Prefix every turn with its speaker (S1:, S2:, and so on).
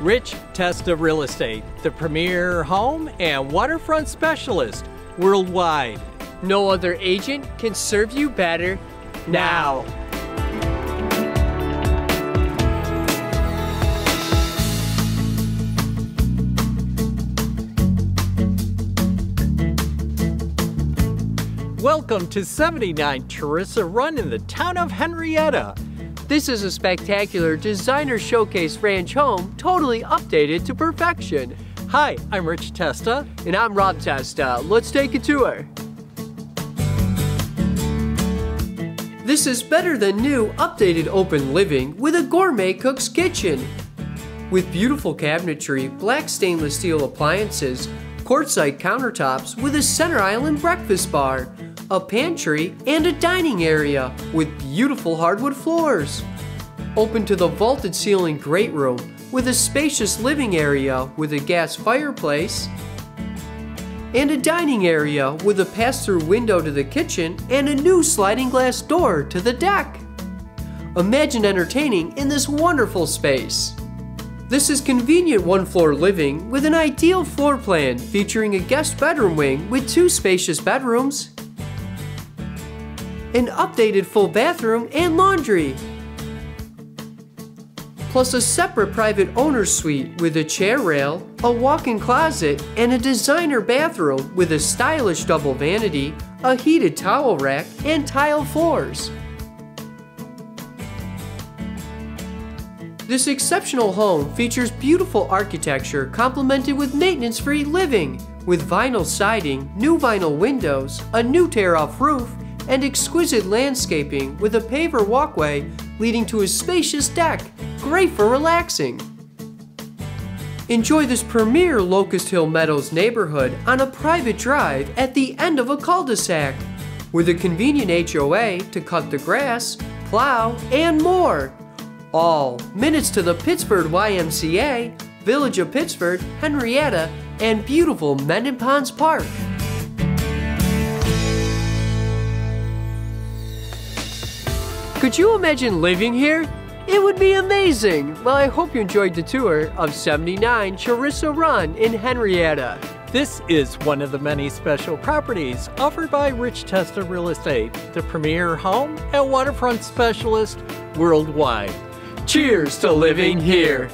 S1: Rich Testa Real Estate, the premier home and waterfront specialist worldwide.
S2: No other agent can serve you better now.
S1: Welcome to 79 Charissa Run in the town of Henrietta.
S2: This is a spectacular designer showcase ranch home, totally updated to perfection.
S1: Hi, I'm Rich Testa.
S2: And I'm Rob Testa. Let's take a tour. This is better than new, updated open living with a gourmet cook's kitchen. With beautiful cabinetry, black stainless steel appliances, quartzite countertops with a center island breakfast bar, a pantry, and a dining area with beautiful hardwood floors. Open to the vaulted ceiling great room with a spacious living area with a gas fireplace, and a dining area with a pass-through window to the kitchen and a new sliding glass door to the deck. Imagine entertaining in this wonderful space. This is convenient one-floor living with an ideal floor plan featuring a guest bedroom wing with 2 spacious bedrooms, an updated full bathroom and laundry, plus a separate private owner's suite with a chair rail, a walk-in closet, and a designer bathroom with a stylish double vanity, a heated towel rack, and tile floors. This exceptional home features beautiful architecture complemented with maintenance-free living, with vinyl siding, new vinyl windows, a new tear-off roof, and exquisite landscaping with a paver walkway leading to a spacious deck, great for relaxing. Enjoy this premier Locust Hill Meadows neighborhood on a private drive at the end of a cul-de-sac, with a convenient HOA to cut the grass, plow, and more. All minutes to the Pittsford YMCA, Village of Pittsford, Henrietta, and beautiful Mendon Ponds Park. Could you imagine living here? It would be amazing! Well, I hope you enjoyed the tour of 79 Charissa Run in Henrietta.
S1: This is one of the many special properties offered by Rich Testa Real Estate, the premier home and waterfront specialist worldwide.
S2: Cheers to living here!